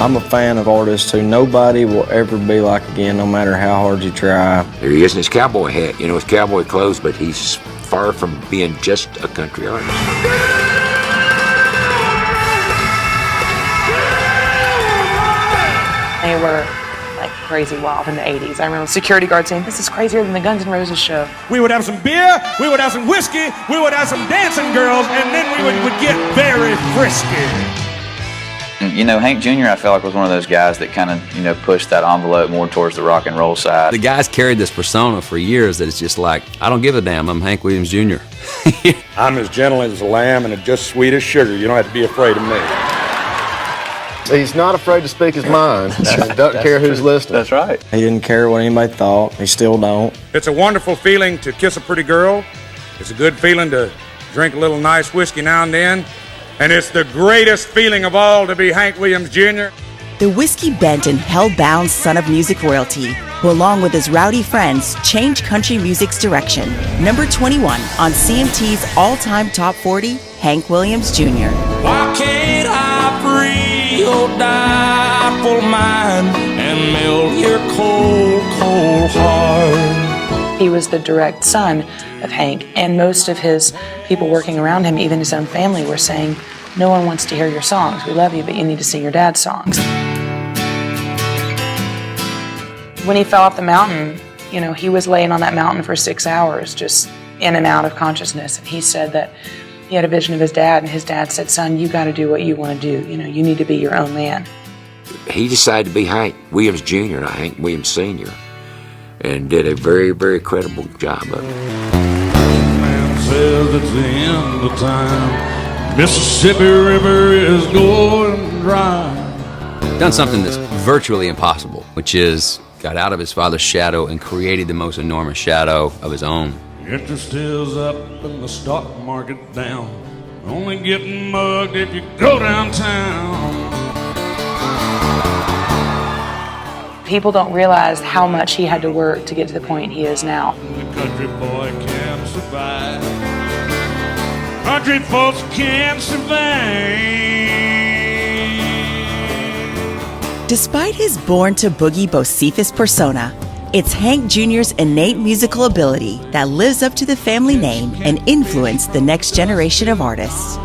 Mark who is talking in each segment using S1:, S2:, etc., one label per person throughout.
S1: I'm a fan of artists who nobody will ever be like again, no matter how hard you try.
S2: There he is in his cowboy hat, you know, his cowboy clothes, but he's far from being just a country artist.
S3: They were like crazy wild in the 80s. I remember security guards saying, "This is crazier than the Guns N' Roses show."
S4: We would have some beer, we would have some whiskey, we would have some dancing girls, and then we would get very frisky.
S5: You know, Hank Jr., I felt like was one of those guys that kind of, you know, pushed that envelope more towards the rock and roll side.
S6: The guy's carried this persona for years that it's just like, I don't give a damn, I'm Hank Williams Jr.
S7: I'm as gentle as a lamb and just sweet as sugar. You don't have to be afraid of me.
S8: He's not afraid to speak his mind. And doesn't care who's listening.
S5: That's right.
S1: He didn't care what anybody thought. He still don't.
S4: It's a wonderful feeling to kiss a pretty girl. It's a good feeling to drink a little nice whiskey now and then. And it's the greatest feeling of all to be Hank Williams Jr.
S9: The whiskey-bent and hell-bound son of music royalty, who along with his rowdy friends changed country music's direction. Number 21 on CMT's all-time top 40, Hank Williams Jr.
S10: Why can't I free your direful mind and melt your cold, cold heart?
S3: He was the direct son of Hank, and most of his people working around him, even his own family, were saying, "No one wants to hear your songs. We love you, but you need to sing your dad's songs." When he fell off the mountain, you know, he was laying on that mountain for 6 hours, just in and out of consciousness. And he said that he had a vision of his dad, and his dad said, "Son, you got to do what you want to do. You know, you need to be your own man."
S2: He decided to be Hank Williams Jr., not Hank Williams Sr., and did a very, very credible job of it.
S10: Man says it's the end of time. Mississippi River is going dry.
S6: Done something that's virtually impossible, which is got out of his father's shadow and created the most enormous shadow of his own.
S10: Interest is up and the stock market down. Only getting mugged if you go downtown.
S3: People don't realize how much he had to work to get to the point he is now.
S10: The country boy can't survive. Country folks can't survive.
S9: Despite his born-to-boogie Bocephus persona, it's Hank Jr.'s innate musical ability that lives up to the family name and influenced the next generation of artists.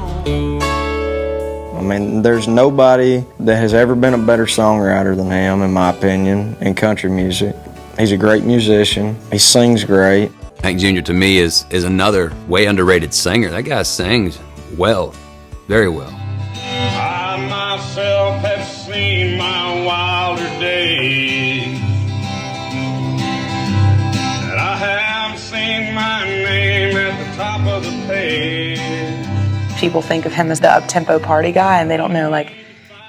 S1: I mean, there's nobody that has ever been a better songwriter than him, in my opinion, in country music. He's a great musician. He sings great.
S6: Hank Jr. to me is another way underrated singer. That guy sings well, very well.
S10: I myself have seen my wilder days, and I have seen my name at the top of the page.
S3: People think of him as the up-tempo party guy, and they don't know, like,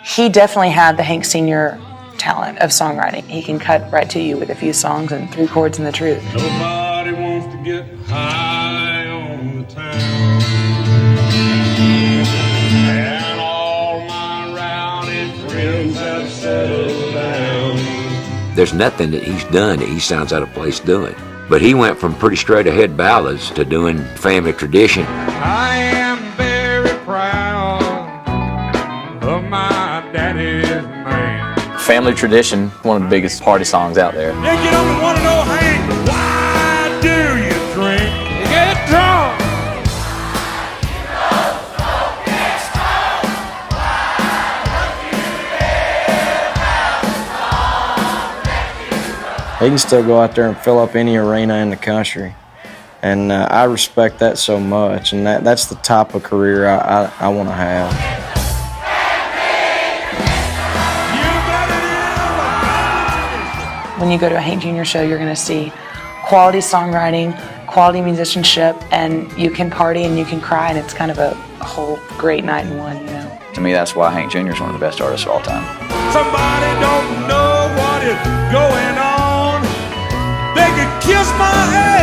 S3: he definitely had the Hank Sr. talent of songwriting. He can cut right to you with a few songs and 3 chords and the truth.
S10: Nobody wants to get high on the town, and all my rowdy friends have settled down.
S2: There's nothing that he's done that he sounds out of place doing. But he went from pretty straight-ahead ballads to doing family tradition.
S10: I am very proud of my daddy's name.
S5: Family Tradition, one of the biggest party songs out there.
S4: You get up and want to know, Hank, why do you drink? You get drunk.
S1: He can still go out there and fill up any arena in the country. And I respect that so much, and that's the type of career I want to have.
S3: When you go to a Hank Jr. show, you're going to see quality songwriting, quality musicianship, and you can party and you can cry, and it's kind of a whole great night in one, you know.
S5: To me, that's why Hank Jr. is one of the best artists of all time.
S4: Somebody don't know what is going on. They could kiss my ass.